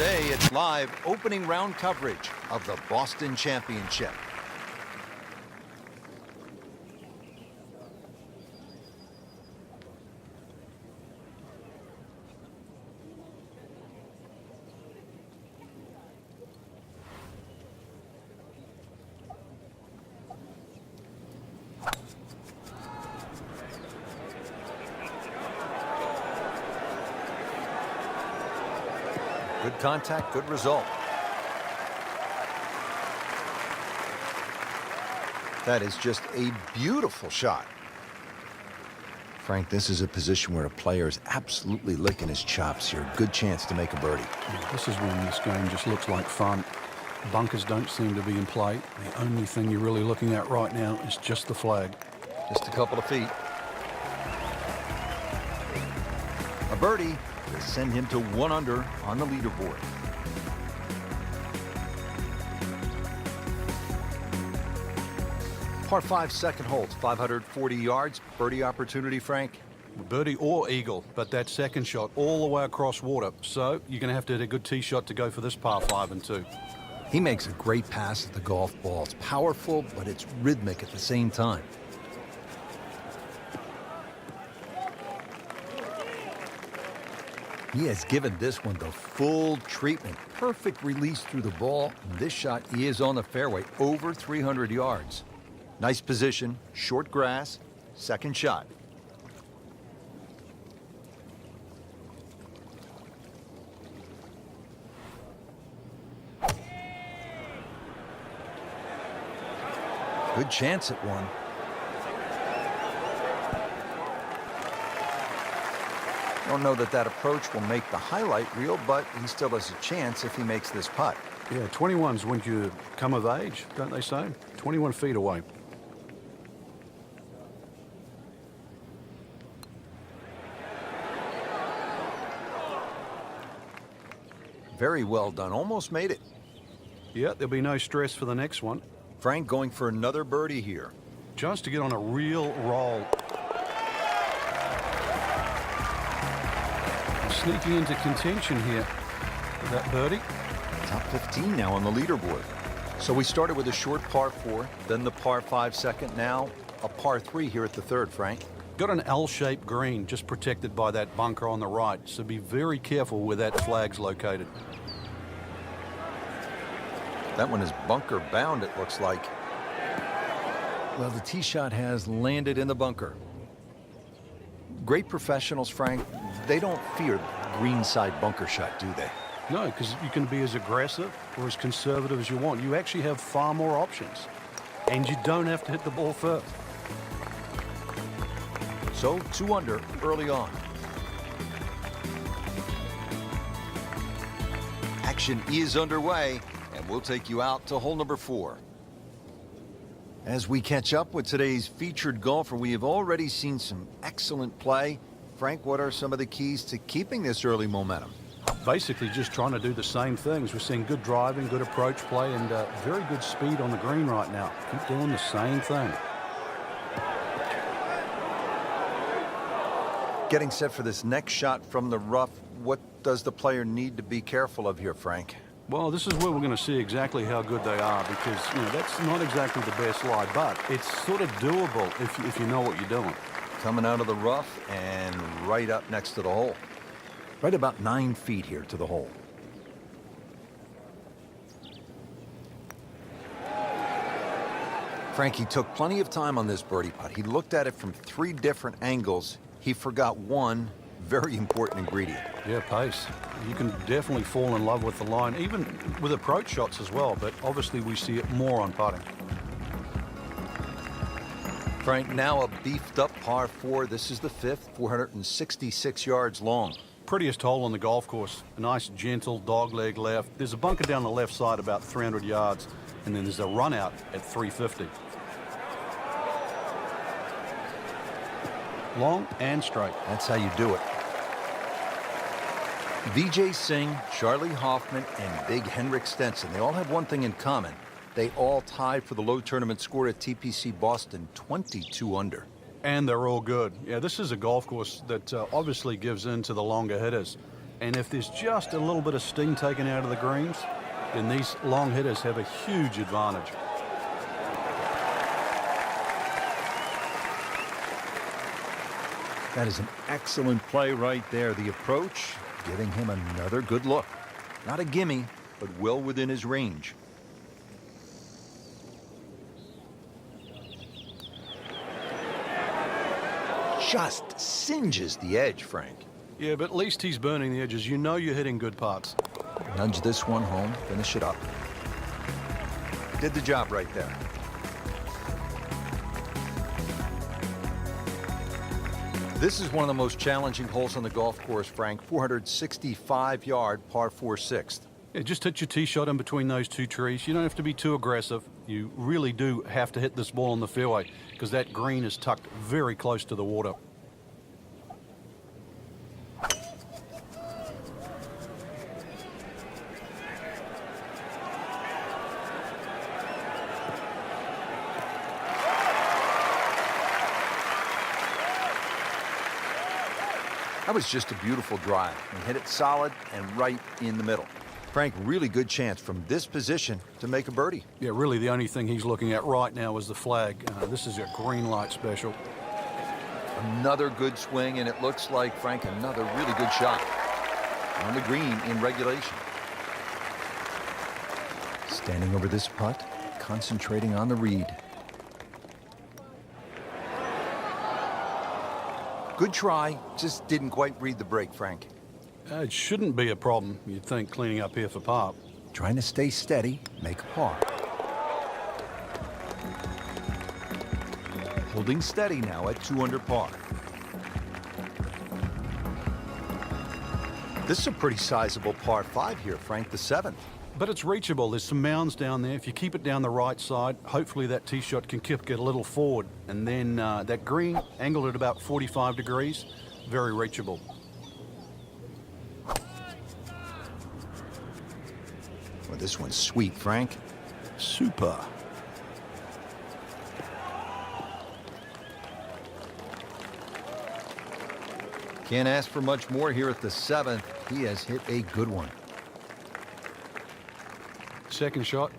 Today, it's live opening round coverage of the Boston Championship. Good contact, good result. That is just a beautiful shot. Frank, this is a position where a player is absolutely licking his chops here. Good chance to make a birdie. Yeah, this is when this game just looks like fun. Bunkers don't seem to be in play. The only thing you're really looking at right now is just the flag. Just a couple of feet. A birdie will send him to 1 under on the leaderboard. Par 5 second holds, 540 yards. Birdie opportunity, Frank. Birdie or eagle, but that second shot all the way across water. So you're going to have to hit a good tee shot to go for this par 5 and 2. He makes a great pass at the golf ball. It's powerful, but it's rhythmic at the same time. He has given this one the full treatment. Perfect release through the ball. This shot, he is on the fairway, over 300 yards. Nice position, short grass, second shot. Good chance at one. Don't know that that approach will make the highlight reel, but he still has a chance if he makes this putt. Yeah, 21's when you come of age, don't they say? 21 feet away. Very well done. Almost made it. Yeah, there'll be no stress for the next one. Frank going for another birdie here. Just to get on a real roll. Sneaking into contention here with that birdie. Top 15 now on the leaderboard. So we started with a short par 4, then the par 5 second, now a par 3 here at the third, Frank. Got an L-shaped green just protected by that bunker on the right, so be very careful where that flag's located. That one is bunker bound, it looks like. Well, the tee shot has landed in the bunker. Great professionals, Frank. They don't fear greenside bunker shot, do they? No, because you can be as aggressive or as conservative as you want. You actually have far more options. And you don't have to hit the ball first. So 2 under early on. Action is underway, and we'll take you out to hole number 4. As we catch up with today's featured golfer, we have already seen some excellent play. Frank, what are some of the keys to keeping this early momentum? Basically just trying to do the same things. We're seeing good driving, good approach play, and very good speed on the green right now. Keep doing the same thing. Getting set for this next shot from the rough, what does the player need to be careful of here, Frank? Well, this is where we're going to see exactly how good they are because, you know, that's not exactly the best lie, but it's sort of doable if you know what you're doing. Coming out of the rough and right up next to the hole. Right about 9 feet here to the hole. Frankie took plenty of time on this birdie putt. He looked at it from 3 different angles. He forgot one very important ingredient. Yeah, pace. You can definitely fall in love with the line, even with approach shots as well, but obviously we see it more on putting. Frank, now a beefed up par 4. This is the 5th, 466 yards long. Prettiest hole on the golf course. A nice, gentle dogleg left. There's a bunker down the left side about 300 yards, and then there's a run out at 350. Long and straight. That's how you do it. Vijay Singh, Charlie Hoffman, and Big Henrik Stenson, they all have one thing in common. They all tied for the low tournament score at TPC Boston, 22 under. And they're all good. Yeah, this is a golf course that obviously gives in to the longer hitters. And if there's just a little bit of sting taken out of the greens, then these long hitters have a huge advantage. That is an excellent play right there. The approach giving him another good look. Not a gimme, but well within his range. Just singes the edge, Frank. Yeah, but at least he's burning the edges. You know you're hitting good putts. Nudge this one home, finish it up. Did the job right there. This is one of the most challenging holes on the golf course, Frank. 465-yard par 4 sixth. Yeah, just hit your tee shot in between those two trees. You don't have to be too aggressive. You really do have to hit this ball in the fairway because that green is tucked very close to the water. That was just a beautiful drive. He hit it solid and right in the middle. Frank, really good chance from this position to make a birdie. Yeah, really the only thing he's looking at right now is the flag. This is a green light special. Another good swing, and it looks like, Frank, another really good shot. On the green in regulation. Standing over this putt, concentrating on the read. Good try, just didn't quite read the break, Frank. It shouldn't be a problem, you'd think, cleaning up here for par. Trying to stay steady, make a par. Holding steady now at 2 under par. This is a pretty sizable par 5 here, Frank, the 7th. But it's reachable. There's some mounds down there. If you keep it down the right side, hopefully that tee shot can kick it a little forward. And then that green, angled at about 45 degrees, very reachable. Well, this one's sweet, Frank. Super. Can't ask for much more here at the 7th. He has hit a good one. Second shot.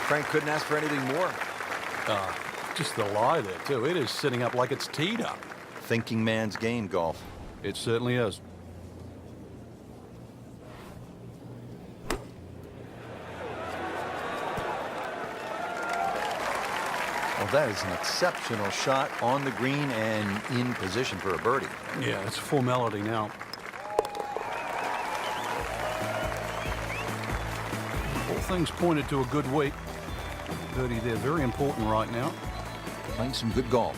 Frank couldn't ask for anything more. Just the lie there, too. It is sitting up like it's teed up. Thinking man's game, golf. It certainly is. Well, that is an exceptional shot on the green and in position for a birdie. Yeah, it's a formality now. All things pointed to a good week. Birdie there, very important right now. Playing some good golf.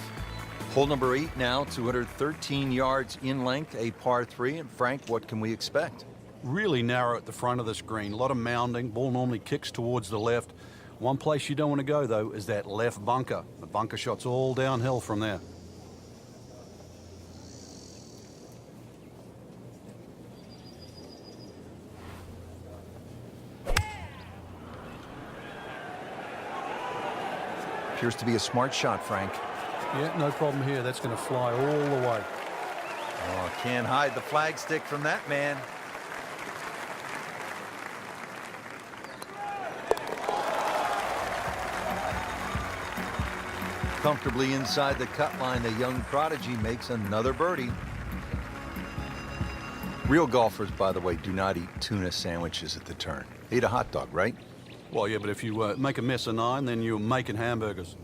Hole number 8 now, 213 yards in length, a par 3. And Frank, what can we expect? Really narrow at the front of this green. A lot of mounding. Ball normally kicks towards the left. One place you don't want to go, though, is that left bunker. The bunker shot's all downhill from there. Appears to be a smart shot, Frank. Yeah, no problem here. That's going to fly all the way. Oh, can't hide the flagstick from that man. Comfortably inside the cut line, the young prodigy makes another birdie. Real golfers, by the way, do not eat tuna sandwiches at the turn. They eat a hot dog, right? Well, yeah, but if you make a mess of 9, then you're making hamburgers.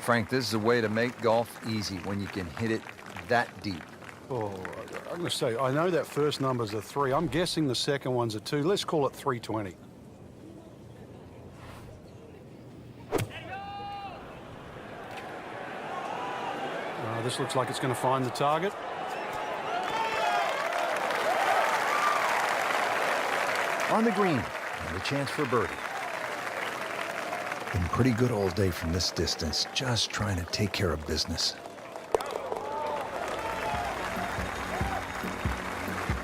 Frank, this is a way to make golf easy when you can hit it that deep. Oh, I'm going to say, I know that first number's a 3. I'm guessing the second one's a 2. Let's call it 320. This looks like it's going to find the target. On the green, and a chance for birdie. Been pretty good all day from this distance, just trying to take care of business.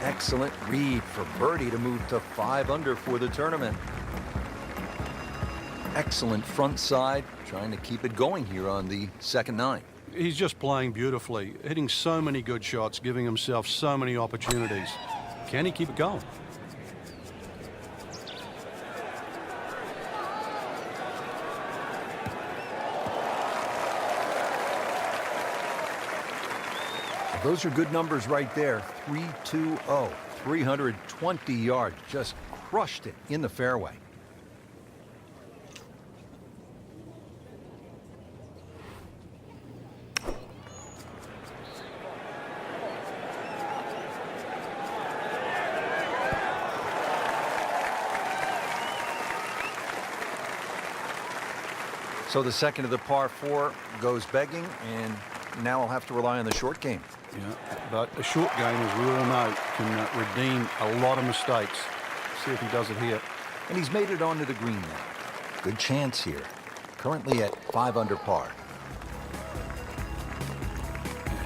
Excellent read for birdie to move to 5 under for the tournament. Excellent front side, trying to keep it going here on the second 9. He's just playing beautifully, hitting so many good shots, giving himself so many opportunities. Can he keep it going? Those are good numbers right there. 320, 320 yards. Just crushed it in the fairway. So the second of the par 4 goes begging, and now I'll have to rely on the short game. Yeah, but a short game, as we all know, can redeem a lot of mistakes. See if he does it here. And he's made it onto the green now. Good chance here. Currently at 5 under par.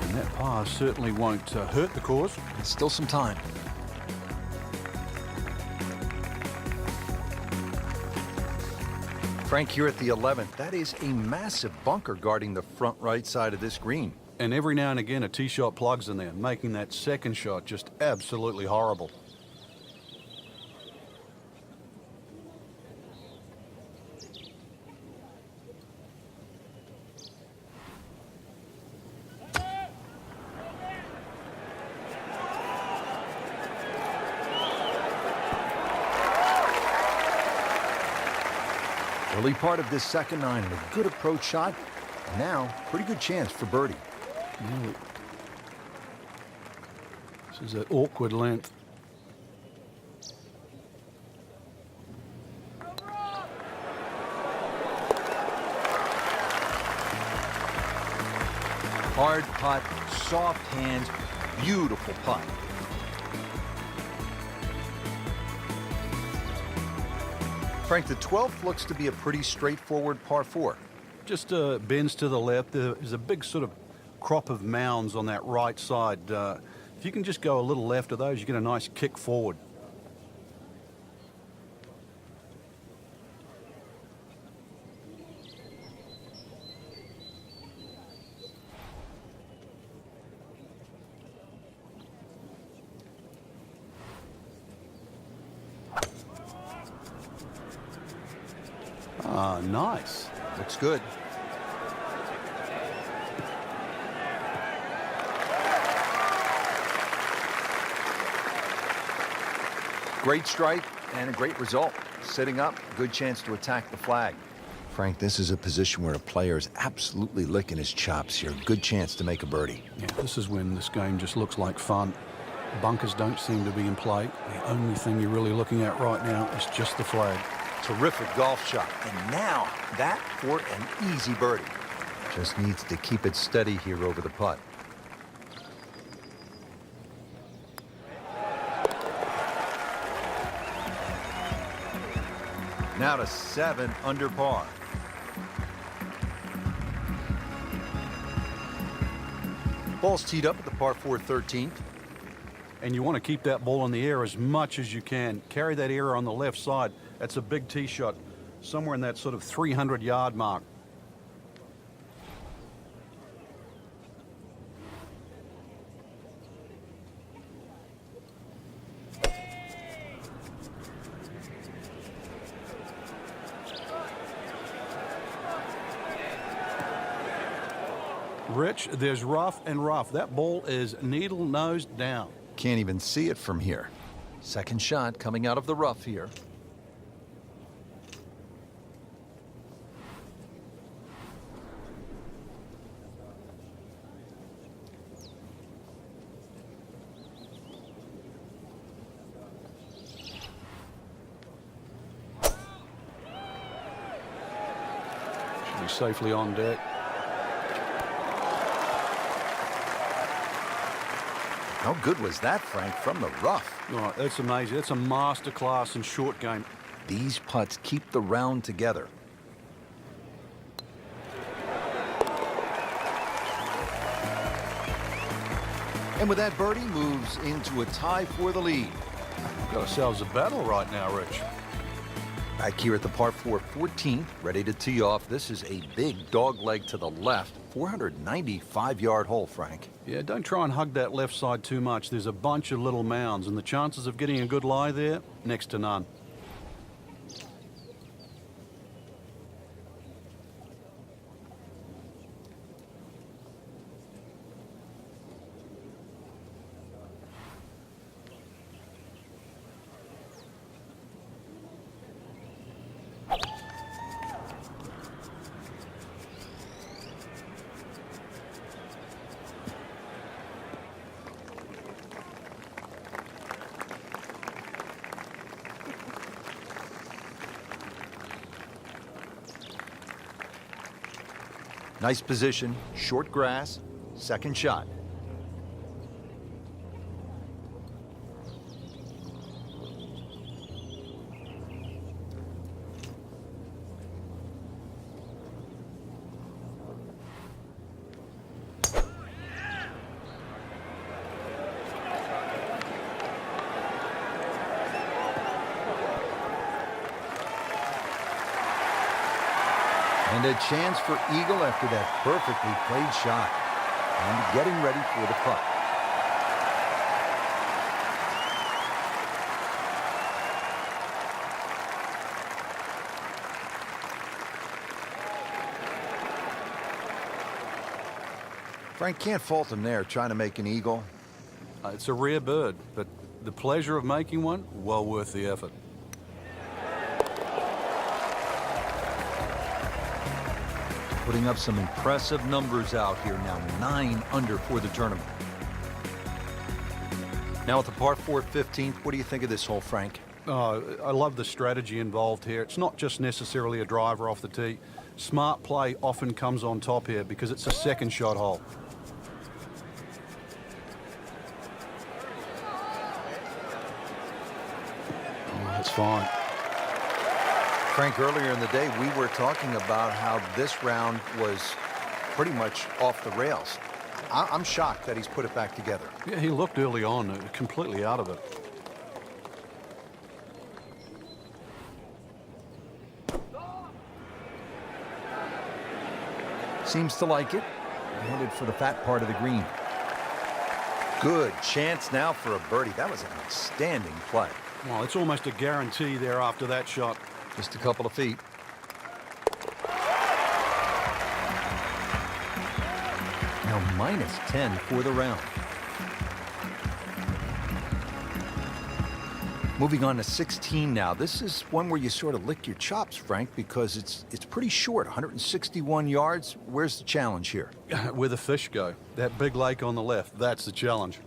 And that par certainly won't hurt the cause. There's still some time. Frank, here at the 11th, that is a massive bunker guarding the front right side of this green. And every now and again, a tee shot plugs in there, making that second shot just absolutely horrible. Early part of this second 9 and a good approach shot. Now, pretty good chance for birdie. This is that awkward length. Hard putt, soft hands, beautiful putt. Frank, the 12th looks to be a pretty straightforward par 4. Just bends to the left. There's a big sort of crop of mounds on that right side. If you can just go a little left of those, you get a nice kick forward. Ah, nice. Looks good. Great strike and a great result. Sitting up, good chance to attack the flag. Frank, this is a position where a player is absolutely licking his chops here. Good chance to make a birdie. Yeah, this is when this game just looks like fun. Bunkers don't seem to be in play. The only thing you're really looking at right now is just the flag. Terrific golf shot. And now, that for an easy birdie. Just needs to keep it steady here over the putt. Now to 7 under par. Ball's teed up at the par 4 13th. And you want to keep that ball in the air as much as you can. Carry that air on the left side. That's a big tee shot, somewhere in that sort of 300-yard mark. Rich, there's rough and rough. That ball is needle nose down. Can't even see it from here. Second shot coming out of the rough here. Should be safely on deck. How good was that, Frank, from the rough? Oh, that's amazing. That's a masterclass in short game. These putts keep the round together. And with that, birdie moves into a tie for the lead. Got ourselves a battle right now, Rich. Back here at the par 4 14th, ready to tee off. This is a big dog leg to the left. 495-yard hole, Frank. Yeah, don't try and hug that left side too much. There's a bunch of little mounds, and the chances of getting a good lie there, next to none. Nice position, short grass, second shot. And a chance for eagle after that perfectly played shot. And getting ready for the putt. Frank, can't fault him there, trying to make an eagle. It's a rare bird, but the pleasure of making one, well worth the effort. Putting up some impressive numbers out here now, 9 under for the tournament. Now at the par 4 15th, what do you think of this hole, Frank? I love the strategy involved here. It's not just necessarily a driver off the tee. Smart play often comes on top here because it's a second shot hole. Oh, that's fine. Frank, earlier in the day, we were talking about how this round was pretty much off the rails. I'm shocked that he's put it back together. Yeah, he looked early on completely out of it. Seems to like it. Headed for the fat part of the green. Good chance now for a birdie. That was an outstanding play. Well, it's almost a guarantee there after that shot. Just a couple of feet. Now minus 10 for the round. Moving on to 16 now. This is one where you sort of lick your chops, Frank, because it's pretty short, 161 yards. Where's the challenge here? Where the fish go. That big lake on the left, that's the challenge.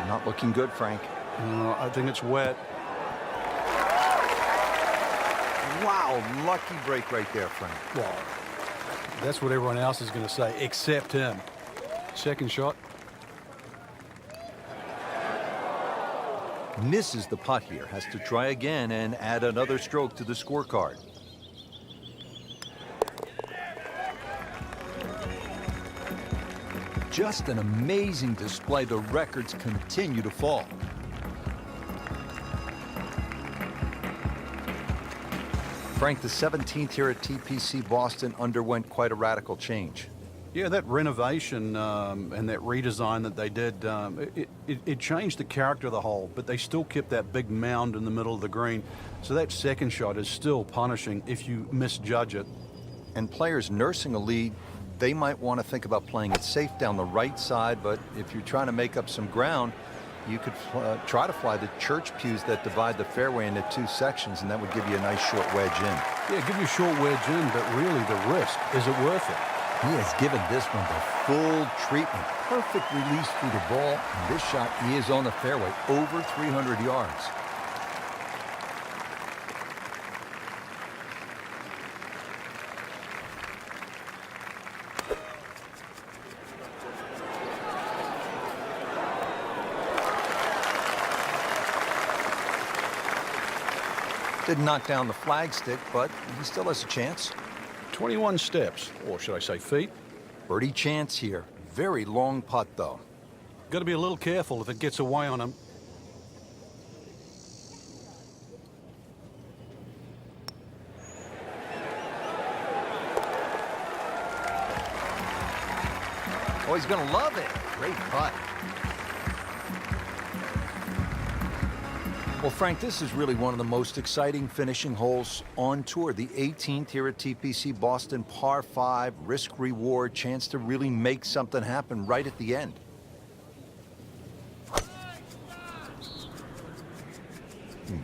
Not looking good, Frank. I think it's wet. Wow, lucky break right there, Frank. Well, that's what everyone else is going to say, except him. Second shot. Misses the putt here. Has to try again and add another stroke to the scorecard. Just an amazing display. The records continue to fall. Frank, the 17th here at TPC Boston underwent quite a radical change. Yeah, that renovation and that redesign that they did, it changed the character of the hole, but they still kept that big mound in the middle of the green. So that second shot is still punishing if you misjudge it. And players nursing a lead, they might want to think about playing it safe down the right side, but if you're trying to make up some ground, you could try to fly the church pews that divide the fairway into two sections, and that would give you a nice short wedge in. Yeah, give you a short wedge in, but really the risk, is it worth it? He has given this one the full treatment. Perfect release through the ball, and this shot, he is on the fairway, over 300 yards. Didn't knock down the flagstick, but he still has a chance. 21 steps, or should I say feet. Birdie chance here. Very long putt, though. Got to be a little careful if it gets away on him. Oh, he's going to love it. Great putt. Well, Frank, this is really one of the most exciting finishing holes on tour. The 18th here at TPC Boston, par 5, risk-reward, chance to really make something happen right at the end.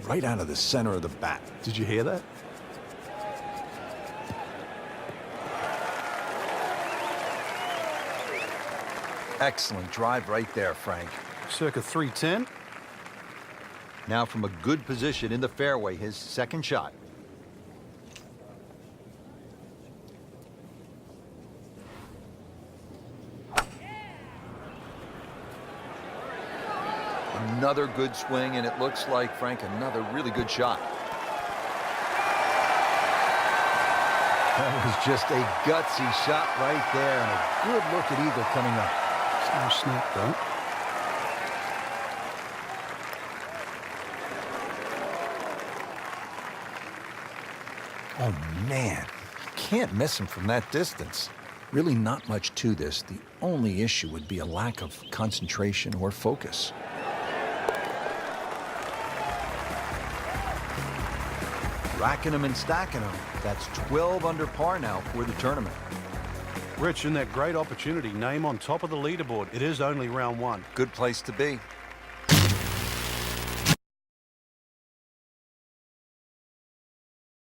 Right out of the center of the bat. Did you hear that? Excellent drive right there, Frank. Circa 310. Now from a good position in the fairway, his second shot. Another good swing, and it looks like, Frank, another really good shot. That was just a gutsy shot right there, and a good look at eagle coming up. It's no snap, though. Oh, man, you can't miss him from that distance. Really not much to this. The only issue would be a lack of concentration or focus. Racking them and stacking them. That's 12 under par now for the tournament. Rich, in that great opportunity, name on top of the leaderboard. It is only round one. Good place to be.